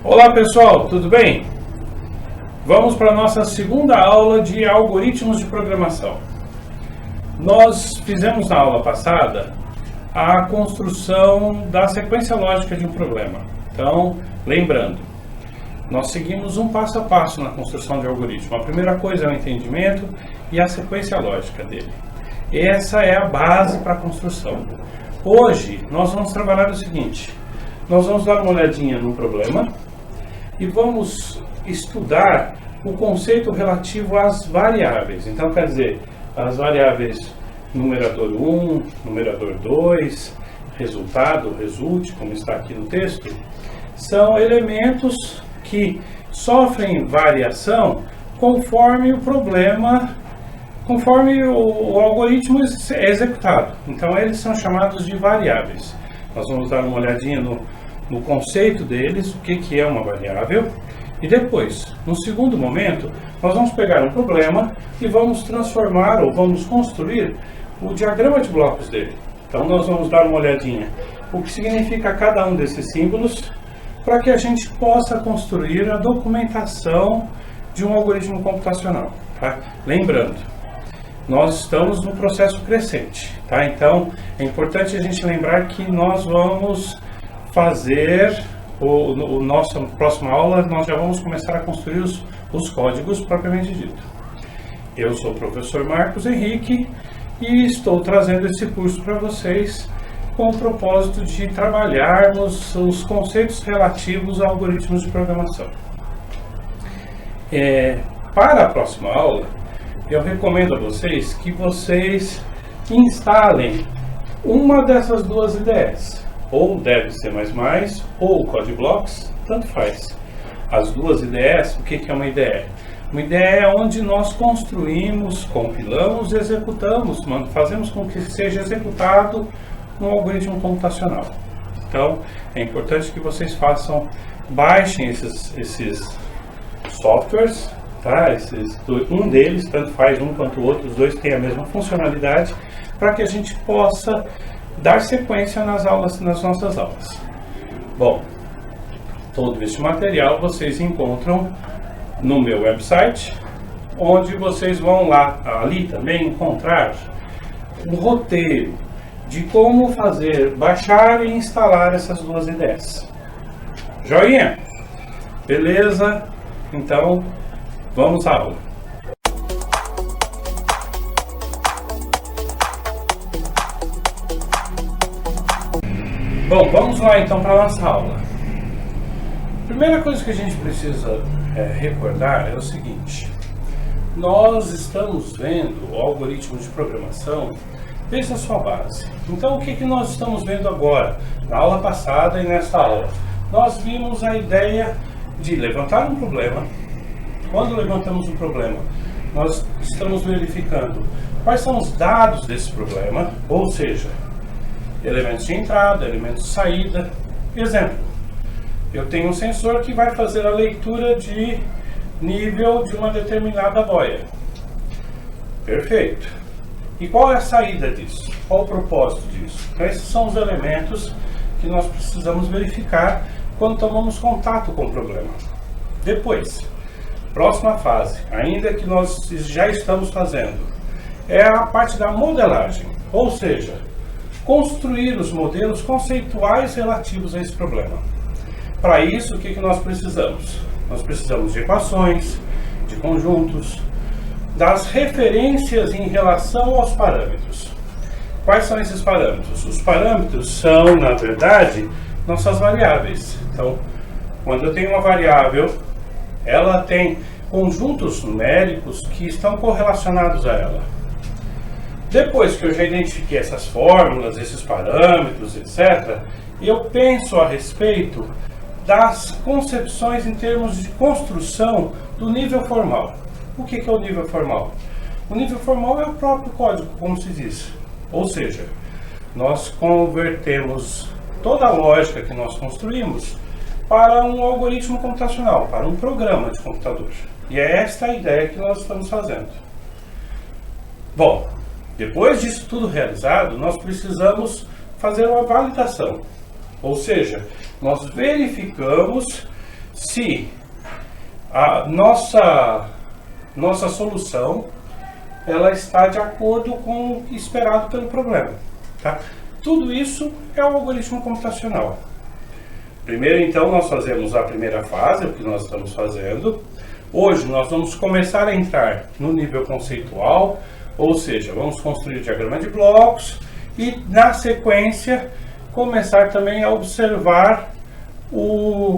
Olá pessoal, tudo bem? Vamos para a nossa segunda aula de algoritmos de programação. Nós fizemos na aula passada a construção da sequência lógica de um problema. Então, lembrando, nós seguimos um passo a passo na construção de algoritmo. A primeira coisa é o entendimento e a sequência lógica dele. Essa é a base para a construção. Hoje, nós vamos trabalhar o seguinte: nós vamos dar uma olhadinha no problema e vamos estudar o conceito relativo às variáveis. Então, quer dizer, as variáveis numerador 1, numerador 2, resultado, result, como está aqui no texto, são elementos que sofrem variação conforme o problema, conforme o algoritmo é executado. Então, eles são chamados de variáveis. Nós vamos dar uma olhadinha no conceito deles, o que é uma variável, e depois, no segundo momento, nós vamos pegar um problema e vamos transformar ou vamos construir o diagrama de blocos dele. Então nós vamos dar uma olhadinha o que significa cada um desses símbolos para que a gente possa construir a documentação de um algoritmo computacional. Tá? Lembrando, nós estamos no processo crescente, tá? Então é importante a gente lembrar que nós vamos fazer o nossa próxima aula, nós já vamos começar a construir os códigos propriamente dito. Eu sou o professor Marcos Henrique e estou trazendo esse curso para vocês com o propósito de trabalharmos os conceitos relativos a algoritmos de programação. Para a próxima aula, eu recomendo a vocês que vocês instalem uma dessas duas IDEs, ou Dev C++, ou CodeBlocks, tanto faz. As duas IDEs, o que é uma IDE? Uma IDE é onde nós construímos, compilamos e executamos, fazemos com que seja executado um algoritmo computacional. Então, é importante que vocês baixem esses softwares, tá? Um deles, tanto faz um quanto o outro, os dois têm a mesma funcionalidade, para que a gente possa dar sequência nas nossas aulas. Bom, todo este material vocês encontram no meu website, onde vocês vão ali também encontrar um roteiro de como baixar e instalar essas duas IDEs. Joinha? Beleza? Então, vamos à aula. Bom, vamos lá então para a nossa aula. A primeira coisa que a gente precisa recordar é o seguinte: nós estamos vendo o algoritmo de programação desde a sua base. Então, o que nós estamos vendo agora? Na aula passada e nesta aula, nós vimos a ideia de levantar um problema. Quando levantamos um problema, nós estamos verificando quais são os dados desse problema, ou seja, elementos de entrada, elementos de saída. Exemplo: eu tenho um sensor que vai fazer a leitura de nível de uma determinada boia. Perfeito. E qual é a saída disso? Qual o propósito disso? Então, esses são os elementos que nós precisamos verificar quando tomamos contato com o problema. Depois, próxima fase, ainda que nós já estamos fazendo, é a parte da modelagem, ou seja, construir os modelos conceituais relativos a esse problema. Para isso, o que nós precisamos? Nós precisamos de equações, de conjuntos, das referências em relação aos parâmetros. Quais são esses parâmetros? Os parâmetros são, na verdade, nossas variáveis. Então, quando eu tenho uma variável, ela tem conjuntos numéricos que estão correlacionados a ela. Depois que eu já identifiquei essas fórmulas, esses parâmetros, etc., eu penso a respeito das concepções em termos de construção do nível formal. O que é o nível formal? O nível formal é o próprio código, como se diz. Ou seja, nós convertemos toda a lógica que nós construímos para um algoritmo computacional, para um programa de computador. E é esta a ideia que nós estamos fazendo. Bom, depois disso tudo realizado, nós precisamos fazer uma validação. Ou seja, nós verificamos se a nossa solução ela está de acordo com o esperado pelo problema, tá? Tudo isso é o algoritmo computacional. Primeiro, então, nós fazemos a primeira fase, o que nós estamos fazendo. Hoje nós vamos começar a entrar no nível conceitual, ou seja, vamos construir o diagrama de blocos e, na sequência, começar também a observar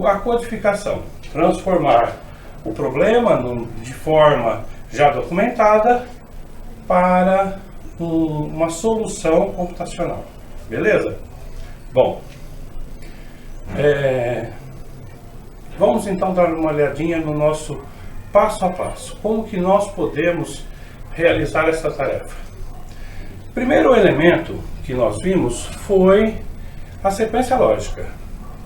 a codificação, transformar o problema de forma já documentada para uma solução computacional. Beleza? Bom, vamos então dar uma olhadinha no nosso passo a passo. Como que nós podemos realizar essa tarefa? O primeiro elemento que nós vimos foi a sequência lógica.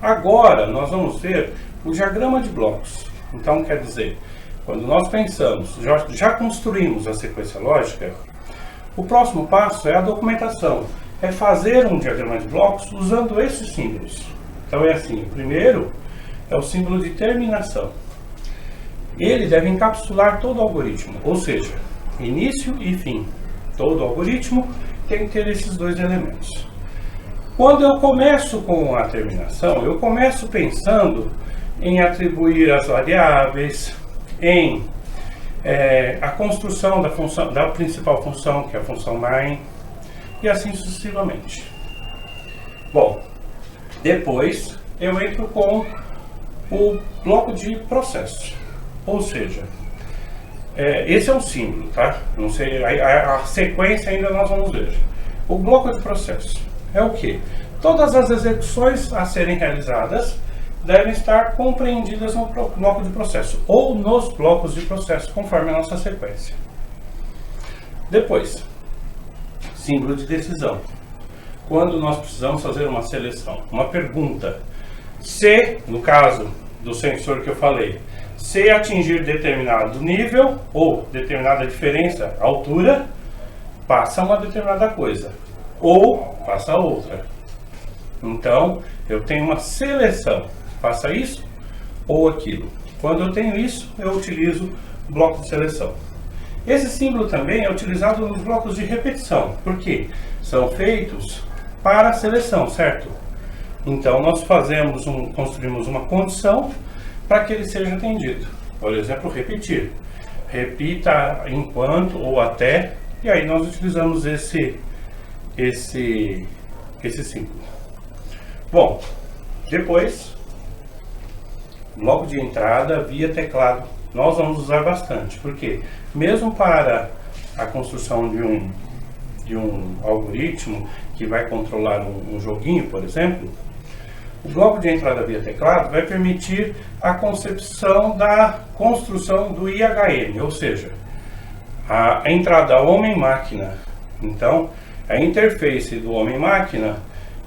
Agora nós vamos ver o diagrama de blocos. Então, quer dizer, quando nós pensamos, já construímos a sequência lógica, o próximo passo é a documentação, é fazer um diagrama de blocos usando esses símbolos. Então é assim, o primeiro é o símbolo de terminação. Ele deve encapsular todo o algoritmo, ou seja, início e fim. Todo algoritmo tem que ter esses dois elementos. Quando eu começo com a terminação, eu começo pensando em atribuir as variáveis, em a construção da principal função, que é a função main, e assim sucessivamente. Bom, depois eu entro com o bloco de processo, ou seja, esse é um símbolo, tá? Não sei, a sequência ainda nós vamos ver. O bloco de processo é o que? Todas as execuções a serem realizadas devem estar compreendidas no bloco de processo ou nos blocos de processo, conforme a nossa sequência. Depois, símbolo de decisão. Quando nós precisamos fazer uma seleção, uma pergunta, se, no caso do sensor que eu falei, se atingir determinado nível ou determinada diferença, altura, passa uma determinada coisa ou passa outra. Então, eu tenho uma seleção, faça isso ou aquilo. Quando eu tenho isso, eu utilizo o bloco de seleção. Esse símbolo também é utilizado nos blocos de repetição, porque são feitos para a seleção, certo? Então, nós construímos uma condição para que ele seja atendido. Por exemplo, repetir. Repita enquanto ou até, e aí nós utilizamos esse símbolo. Bom, depois, bloco de entrada via teclado. Nós vamos usar bastante, porque mesmo para a construção de um algoritmo que vai controlar um joguinho, por exemplo, o bloco de entrada via teclado vai permitir a concepção da construção do IHM, ou seja, a entrada homem-máquina. Então, a interface do homem-máquina,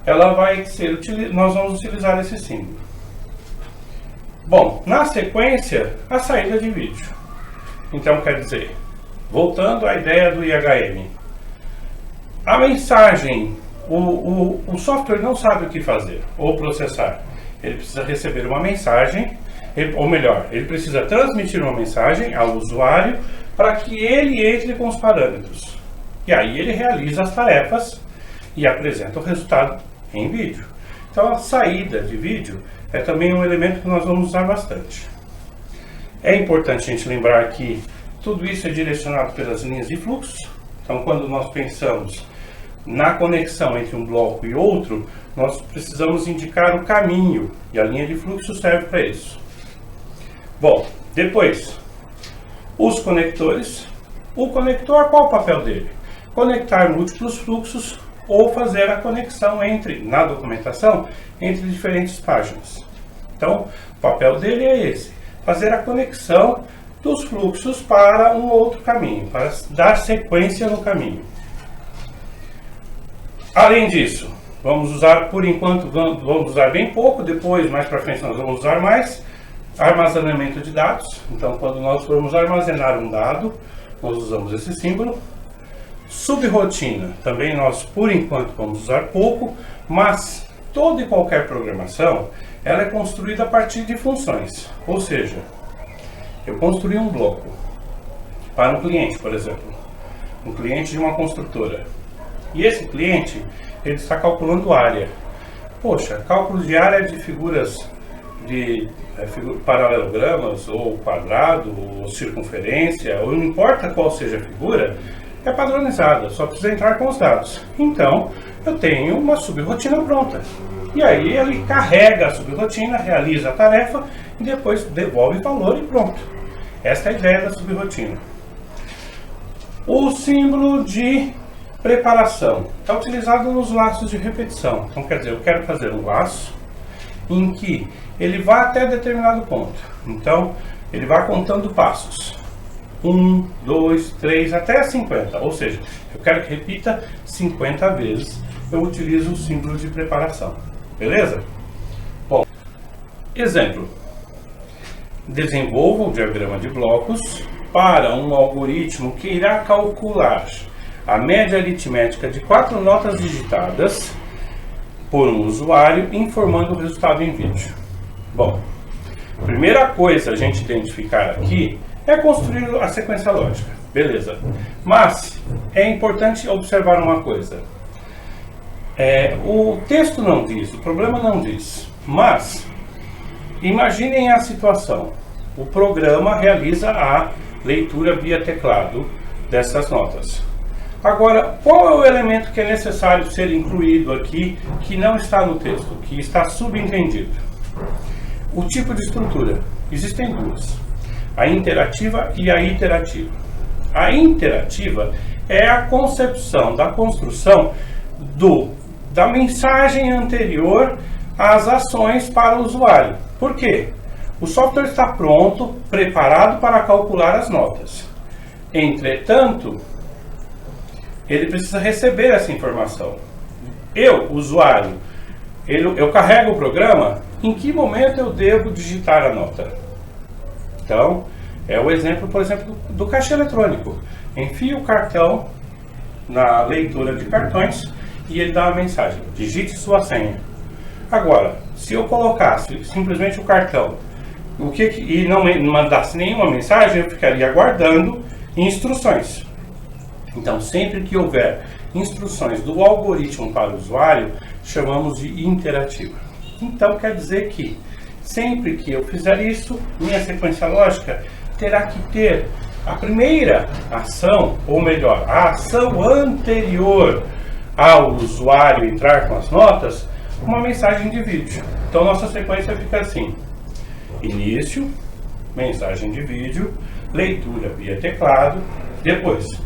ela vai ser nós vamos utilizar esse símbolo. Bom, na sequência, a saída de vídeo. Então, quer dizer, voltando à ideia do IHM, a mensagem, o software não sabe o que fazer ou processar. Ele precisa receber uma mensagem, ou melhor, ele precisa transmitir uma mensagem ao usuário para que ele entre com os parâmetros. E aí ele realiza as tarefas e apresenta o resultado em vídeo. Então, a saída de vídeo é também um elemento que nós vamos usar bastante. É importante a gente lembrar que tudo isso é direcionado pelas linhas de fluxo. Então, quando nós pensamos na conexão entre um bloco e outro, nós precisamos indicar o caminho, e a linha de fluxo serve para isso. Bom, depois, os conectores. O conector, qual o papel dele? Conectar múltiplos fluxos ou fazer a conexão na documentação, entre diferentes páginas. Então, o papel dele é esse, fazer a conexão dos fluxos para um outro caminho, para dar sequência no caminho. Além disso, vamos usar, por enquanto, vamos usar bem pouco, depois, mais para frente, nós vamos usar mais, armazenamento de dados. Então, quando nós formos armazenar um dado, nós usamos esse símbolo. Subrotina, também nós, por enquanto, vamos usar pouco, mas toda e qualquer programação, ela é construída a partir de funções. Ou seja, eu construí um bloco para um cliente, por exemplo, um cliente de uma construtora. E esse cliente, ele está calculando área. Poxa, cálculo de área de figuras de paralelogramas, ou quadrado, ou circunferência, ou não importa qual seja a figura, é padronizada, só precisa entrar com os dados. Então, eu tenho uma subrotina pronta. E aí ele carrega a subrotina, realiza a tarefa e depois devolve valor e pronto. Essa é a ideia da subrotina. O símbolo de preparação é utilizado nos laços de repetição. Então, quer dizer, eu quero fazer um laço em que ele vá até determinado ponto. Então, ele vai contando passos. 1, 2, 3, até 50. Ou seja, eu quero que repita 50 vezes. Eu utilizo o símbolo de preparação. Beleza? Bom, exemplo. Desenvolva um diagrama de blocos para um algoritmo que irá calcular a média aritmética de 4 notas digitadas por um usuário, informando o resultado em vídeo. Bom, primeira coisa a gente identificar aqui é construir a sequência lógica. Beleza. Mas é importante observar uma coisa. O texto não diz, o programa não diz, mas imaginem a situação. O programa realiza a leitura via teclado dessas notas. Agora, qual é o elemento que é necessário ser incluído aqui, que não está no texto, que está subentendido? O tipo de estrutura. Existem duas: a interativa e a iterativa. A interativa é a concepção da construção da mensagem anterior às ações para o usuário. Por quê? O software está pronto, preparado para calcular as notas. Entretanto, ele precisa receber essa informação. Eu, usuário, eu carrego o programa, em que momento eu devo digitar a nota? Então, é o exemplo, por exemplo, do caixa eletrônico. Enfia o cartão na leitura de cartões e ele dá uma mensagem: digite sua senha. Agora, se eu colocasse simplesmente o cartão e não mandasse nenhuma mensagem, eu ficaria aguardando instruções. Então, sempre que houver instruções do algoritmo para o usuário, chamamos de interativa. Então, quer dizer que sempre que eu fizer isso, minha sequência lógica terá que ter a primeira ação, ou melhor, a ação anterior ao usuário entrar com as notas, uma mensagem de vídeo. Então, nossa sequência fica assim: início, mensagem de vídeo, leitura via teclado, depois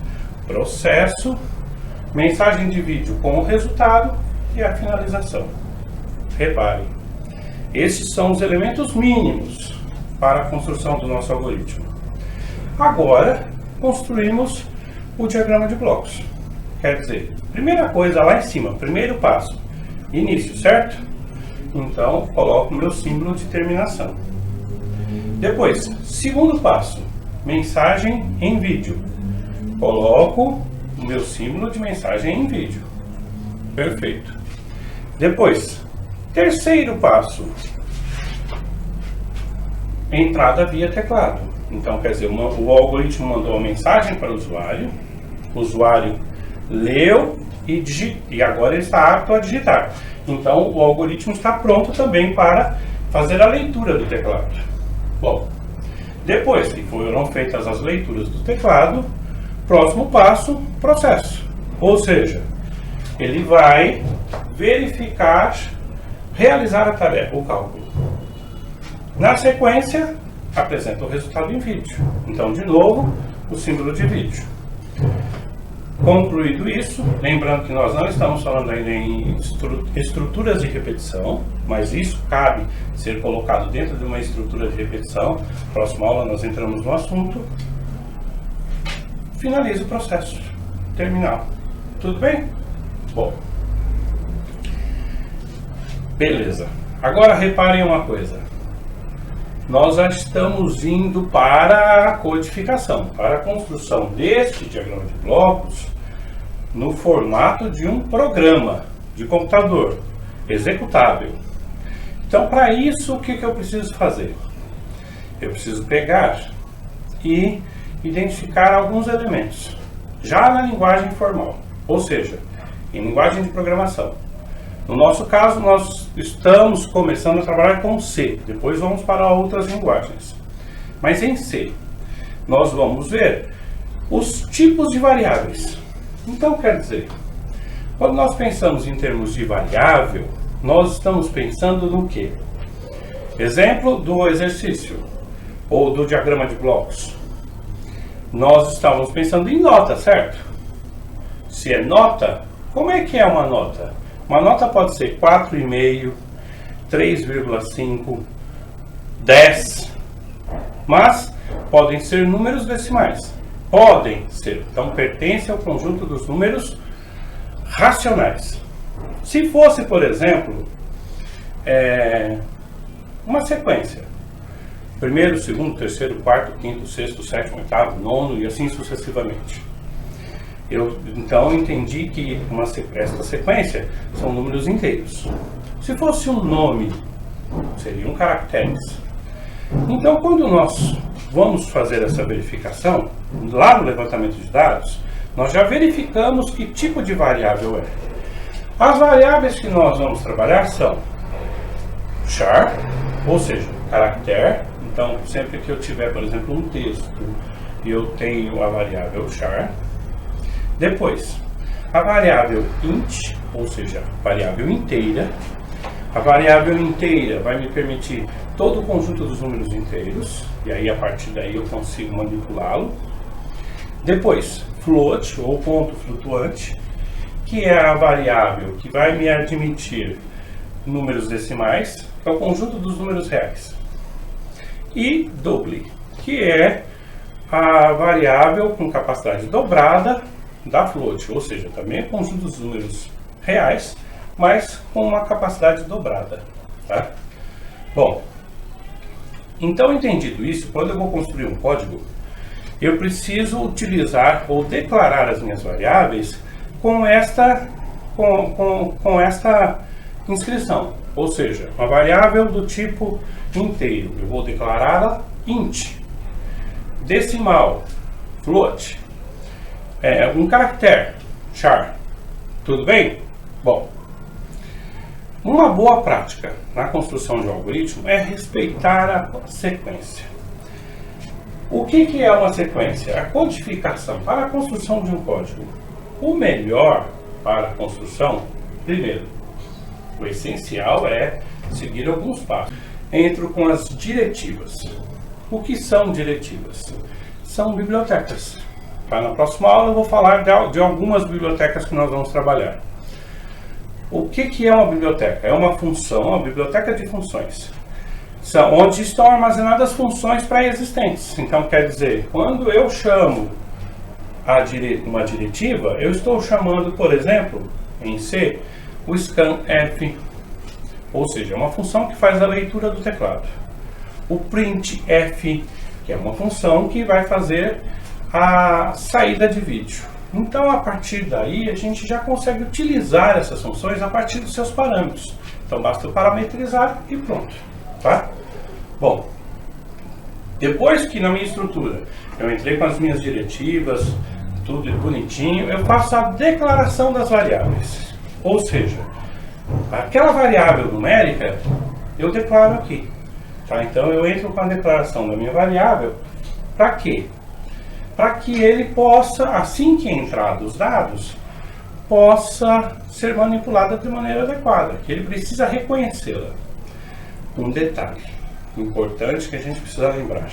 processo, mensagem de vídeo com o resultado e a finalização. Reparem, esses são os elementos mínimos para a construção do nosso algoritmo. Agora, construímos o diagrama de blocos. Quer dizer, primeira coisa lá em cima, primeiro passo, início, certo? Então, coloco o meu símbolo de terminação. Depois, segundo passo, mensagem em vídeo. Coloco o meu símbolo de mensagem em vídeo. Perfeito. Depois, terceiro passo, entrada via teclado. Então, quer dizer, o algoritmo mandou a mensagem para o usuário leu e agora ele está apto a digitar. Então, o algoritmo está pronto também para fazer a leitura do teclado. Bom, depois que foram feitas as leituras do teclado, próximo passo, processo. Ou seja, ele vai verificar, realizar a tarefa, o cálculo. Na sequência, apresenta o resultado em vídeo. Então, de novo, o símbolo de vídeo. Concluído isso, lembrando que nós não estamos falando ainda em estruturas de repetição, mas isso cabe ser colocado dentro de uma estrutura de repetição. Próxima aula nós entramos no assunto. Finaliza o processo. Terminal. Tudo bem? Bom. Beleza. Agora reparem uma coisa. Nós já estamos indo para a codificação, para a construção deste diagrama de blocos no formato de um programa de computador. executável. Então, para isso, o que eu preciso fazer? Eu preciso pegar e identificar alguns elementos, já na linguagem formal, ou seja, em linguagem de programação. No nosso caso, nós estamos começando a trabalhar com C, depois vamos para outras linguagens. Mas em C, nós vamos ver os tipos de variáveis. Então, quer dizer, quando nós pensamos em termos de variável, nós estamos pensando no quê? Exemplo do exercício, ou do diagrama de blocos. Nós estamos pensando em nota, certo? Se é nota, como é que é uma nota? Uma nota pode ser 4,5, 3,5, 10, mas podem ser números decimais. Podem ser, então pertence ao conjunto dos números racionais. Se fosse, por exemplo, uma sequência, primeiro, segundo, terceiro, quarto, quinto, sexto, sétimo, oitavo, nono e assim sucessivamente. Eu então entendi que esta sequência são números inteiros. Se fosse um nome, seriam caracteres. Então, quando nós vamos fazer essa verificação, lá no levantamento de dados, nós já verificamos que tipo de variável é. As variáveis que nós vamos trabalhar são char, ou seja, caractere. Então, sempre que eu tiver, por exemplo, um texto, eu tenho a variável char. Depois, a variável int, ou seja, variável inteira. A variável inteira vai me permitir todo o conjunto dos números inteiros, e aí a partir daí eu consigo manipulá-lo. Depois, float, ou ponto flutuante, que é a variável que vai me admitir números decimais, que é o conjunto dos números reais. E double, que é a variável com capacidade dobrada da float, ou seja, também é o conjunto dos números reais, mas com uma capacidade dobrada. Tá? Bom, então entendido isso, quando eu vou construir um código, eu preciso utilizar ou declarar as minhas variáveis com esta inscrição, ou seja, uma variável do tipo inteiro, eu vou declará-la int, decimal, float, um caractere, char. Tudo bem? Bom, uma boa prática na construção de um algoritmo é respeitar a sequência. O que é uma sequência? A codificação para a construção de um código. O melhor para a construção, primeiro, o essencial é seguir alguns passos. Entro com as diretivas. O que são diretivas? São bibliotecas. Na próxima aula eu vou falar de algumas bibliotecas que nós vamos trabalhar. O que é uma biblioteca? É uma função, uma biblioteca de funções, onde estão armazenadas funções pré-existentes. Então, quer dizer, quando eu chamo uma diretiva, eu estou chamando, por exemplo, em C, o scanf, ou seja, uma função que faz a leitura do teclado. O printf, que é uma função que vai fazer a saída de vídeo. Então, a partir daí, a gente já consegue utilizar essas funções a partir dos seus parâmetros. Então, basta eu parametrizar e pronto. Tá? Bom, depois que na minha estrutura eu entrei com as minhas diretivas, tudo bonitinho, eu faço a declaração das variáveis. Ou seja, aquela variável numérica, eu declaro aqui. Tá? Então, eu entro com a declaração da minha variável. Para quê? Para que ele possa, assim que entrar os dados, possa ser manipulada de maneira adequada, que ele precisa reconhecê-la. Um detalhe importante que a gente precisa lembrar.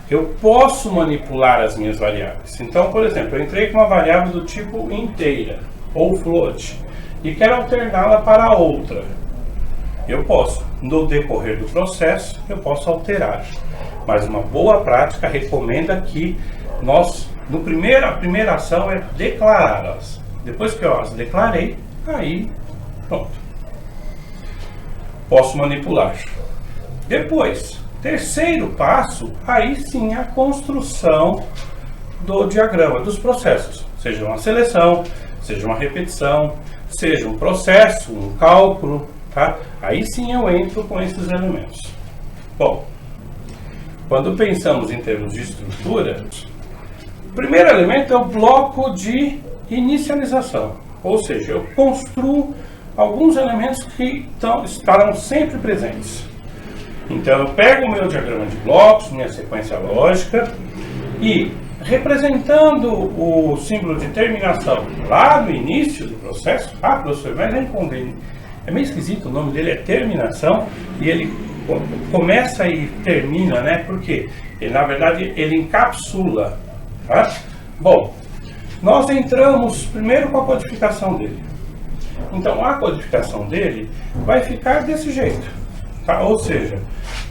Eu posso manipular as minhas variáveis. Então, por exemplo, eu entrei com uma variável do tipo inteira ou float e quero alterná-la para outra. Eu posso, no decorrer do processo, eu posso alterar. Mas uma boa prática recomenda que a primeira ação é declará-las. Depois que eu as declarei, aí pronto. Posso manipular. Depois, terceiro passo, aí sim a construção do diagrama, dos processos. Seja uma seleção, seja uma repetição, seja um processo, um cálculo, tá? Aí sim eu entro com esses elementos. Bom, quando pensamos em termos de estrutura, o primeiro elemento é o bloco de inicialização, ou seja, eu construo alguns elementos que estarão sempre presentes. Então eu pego o meu diagrama de blocos, minha sequência lógica, e representando o símbolo de terminação lá no início do processo, professor, mas é meio esquisito, o nome dele é terminação, e ele começa e termina, né? Porque ele, na verdade, ele encapsula, tá? Bom, nós entramos primeiro com a codificação dele. Então a codificação dele vai ficar desse jeito, tá? Ou seja,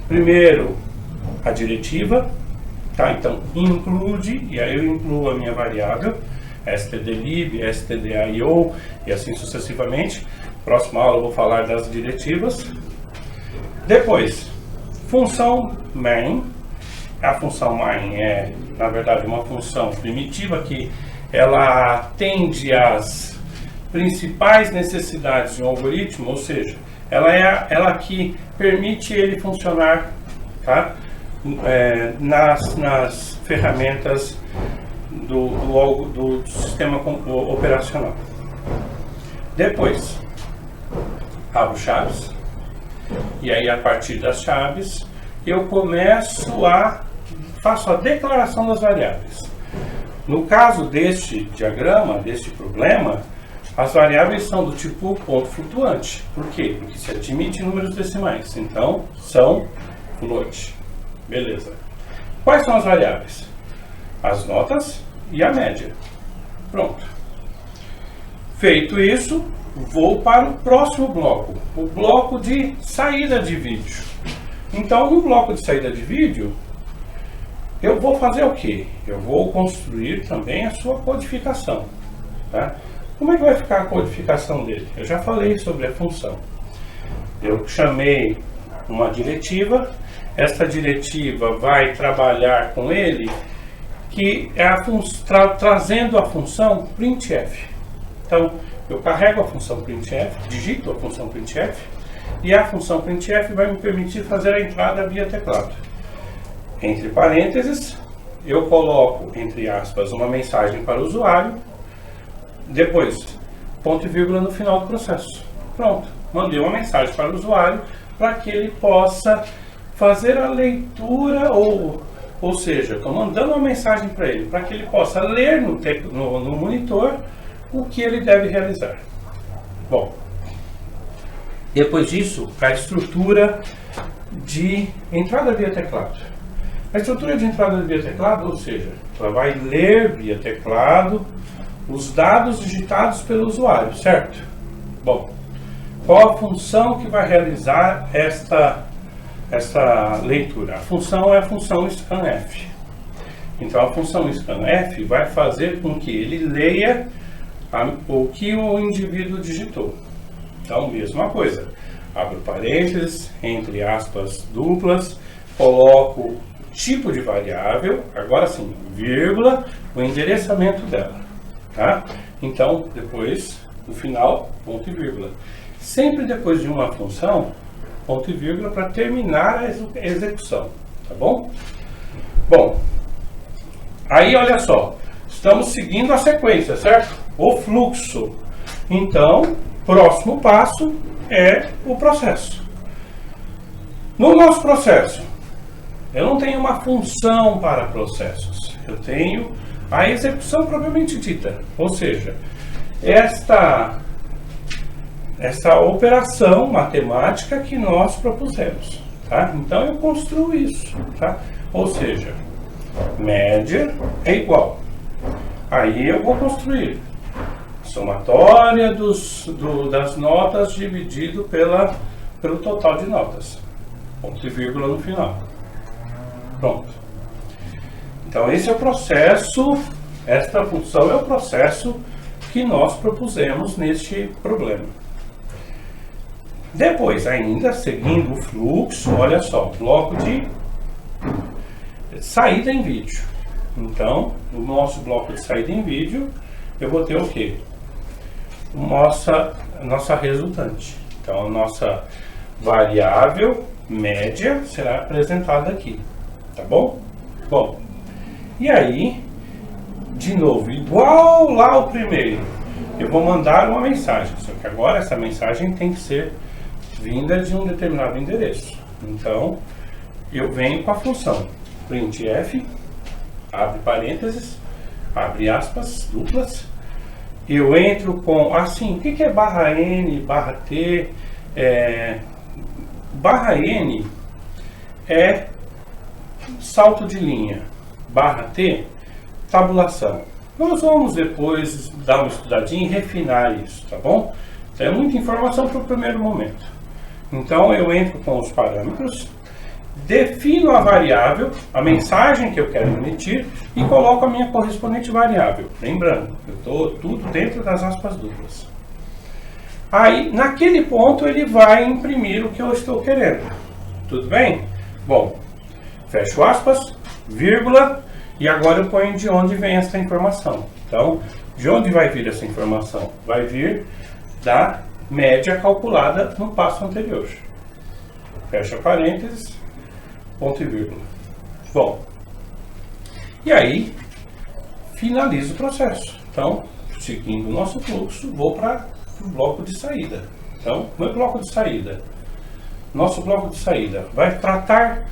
primeiro a diretiva, tá? Então include, e aí eu incluo a minha variável stdlib, stdio e assim sucessivamente. Próxima aula eu vou falar das diretivas. Depois, função main. A função main é, na verdade, uma função primitiva que ela atende às principais necessidades de um algoritmo, ou seja, ela é ela que permite ele funcionar, tá? Nas ferramentas do sistema operacional. Depois, abro chaves, e aí a partir das chaves eu faço a declaração das variáveis. No caso deste diagrama, deste problema, as variáveis são do tipo ponto flutuante. Por quê? Porque se admite números decimais, então são float. Beleza. Quais são as variáveis? As notas e a média. Pronto. Feito isso, vou para o próximo bloco, o bloco de saída de vídeo. Então, no bloco de saída de vídeo, eu vou fazer o quê? Eu vou construir também a sua codificação, tá? Como é que vai ficar a codificação dele? Eu já falei sobre a função. Eu chamei uma diretiva, esta diretiva vai trabalhar com ele, que é trazendo a função printf. Então, eu carrego a função printf, digito a função printf, e a função printf vai me permitir fazer a entrada via teclado. Entre parênteses, eu coloco, entre aspas, uma mensagem para o usuário, depois, ponto e vírgula no final do processo. Pronto, mandei uma mensagem para o usuário para que ele possa fazer a leitura, ou seja, estou mandando uma mensagem para ele, para que ele possa ler no monitor o que ele deve realizar. Bom, depois disso, a estrutura de entrada via teclado. A estrutura de entrada via teclado, ou seja, ela vai ler via teclado os dados digitados pelo usuário, certo? Bom, qual a função que vai realizar esta leitura? A função é a função scanf. Então a função scanf vai fazer com que ele leia o que o indivíduo digitou. Então, mesma coisa. Abro parênteses, entre aspas duplas, coloco o tipo de variável, agora sim, vírgula, o endereçamento dela. Tá? Então, depois, no final, ponto e vírgula. Sempre depois de uma função, ponto e vírgula para terminar a execução. Tá bom? Bom, aí olha só, estamos seguindo a sequência, certo? O fluxo. Então, próximo passo é o processo. No nosso processo, eu não tenho uma função para processos. Eu tenho a execução propriamente dita. Ou seja, esta operação matemática que nós propusemos. Tá? Então, eu construo isso. Tá? Ou seja, média é igual. Aí eu vou construir somatória das notas dividido pelo total de notas. Ponto e vírgula no final. Pronto. Então esse é o processo, esta função é o processo que nós propusemos neste problema. Depois, ainda seguindo o fluxo, olha só, bloco de saída em vídeo. Então, no nosso bloco de saída em vídeo, eu vou ter o quê? nossa resultante. Então, a nossa variável média será apresentada aqui, tá bom? Bom, e aí, de novo, igual lá o primeiro, eu vou mandar uma mensagem, só que agora essa mensagem tem que ser vinda de um determinado endereço. Então, eu venho com a função printf, abre parênteses, abre aspas duplas, eu entro com, assim, o que é barra N, barra T? Barra N é salto de linha, barra T, tabulação. Nós vamos depois dar uma estudadinha e refinar isso, tá bom? Então, é muita informação para o primeiro momento. Então, eu entro com os parâmetros, defino a variável, a mensagem que eu quero emitir e coloco a minha correspondente variável. Lembrando, eu estou tudo dentro das aspas duplas. Aí, naquele ponto, ele vai imprimir o que eu estou querendo. Tudo bem? Bom, fecho aspas, vírgula, e agora eu ponho de onde vem essa informação. Então, de onde vai vir essa informação? Vai vir da média calculada no passo anterior. Fecha parênteses, ponto e vírgula. Bom, e aí finalizo o processo. Então, seguindo o nosso fluxo, vou para o bloco de saída. Então, meu bloco de saída, nosso bloco de saída vai tratar.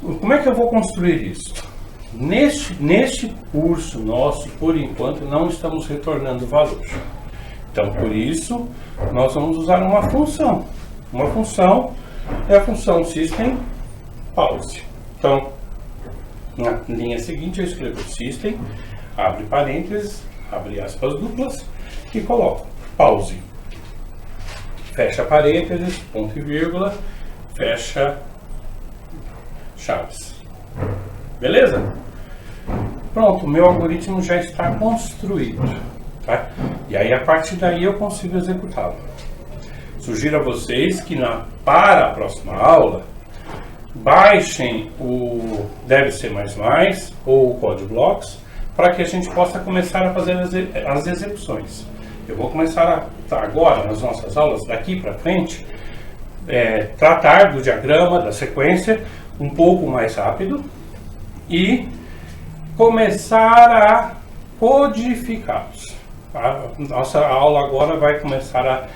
Como é que eu vou construir isso? Neste curso nosso, por enquanto, não estamos retornando valor. Então, por isso, nós vamos usar uma função. Uma função é a função system pause. Então, na linha seguinte, eu escrevo system, abre parênteses, abre aspas duplas e coloco pause. Fecha parênteses, ponto e vírgula, fecha chaves. Beleza? Pronto, o meu algoritmo já está construído. Tá? E aí, a partir daí, eu consigo executá-lo. Sugiro a vocês que para a próxima aula, baixem o DevC++ ou o CodeBlocks para que a gente possa começar a fazer as execuções. Eu vou começar agora, nas nossas aulas, daqui para frente, tratar do diagrama, da sequência, um pouco mais rápido e começar a codificá-los. A nossa aula agora vai começar a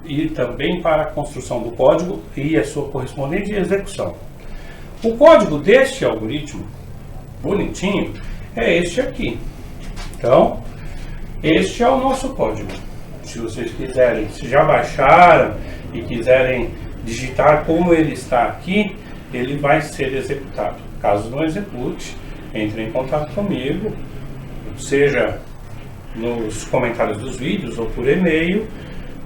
ir também para a construção do código e a sua correspondente execução. O código deste algoritmo, bonitinho, é este aqui. Então, este é o nosso código. Se vocês quiserem, se já baixaram e quiserem digitar como ele está aqui, ele vai ser executado. Caso não execute, entre em contato comigo, seja nos comentários dos vídeos ou por e-mail,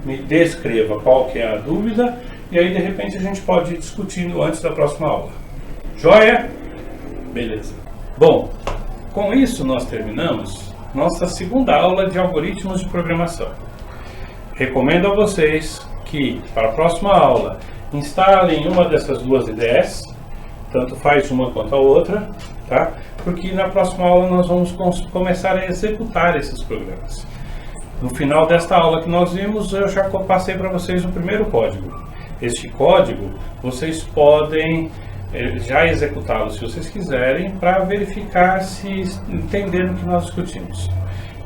me descreva qual que é a dúvida e aí de repente a gente pode ir discutindo antes da próxima aula. Joia? Beleza. Bom, com isso nós terminamos nossa segunda aula de algoritmos de programação. Recomendo a vocês que para a próxima aula instalem uma dessas duas IDEs, tanto faz uma quanto a outra, tá? Porque na próxima aula nós vamos começar a executar esses programas. No final desta aula que nós vimos, eu já passei para vocês o primeiro código. Este código, vocês podem já executá-lo se vocês quiserem, para verificar se entenderam o que nós discutimos.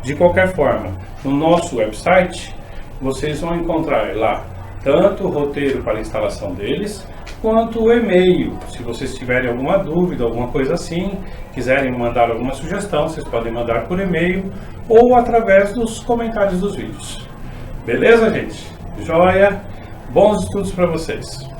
De qualquer forma, no nosso website, vocês vão encontrar lá tanto o roteiro para a instalação deles, quanto o e-mail. Se vocês tiverem alguma dúvida, alguma coisa assim, quiserem mandar alguma sugestão, vocês podem mandar por e-mail ou através dos comentários dos vídeos. Beleza, gente? Joia? Bons estudos para vocês!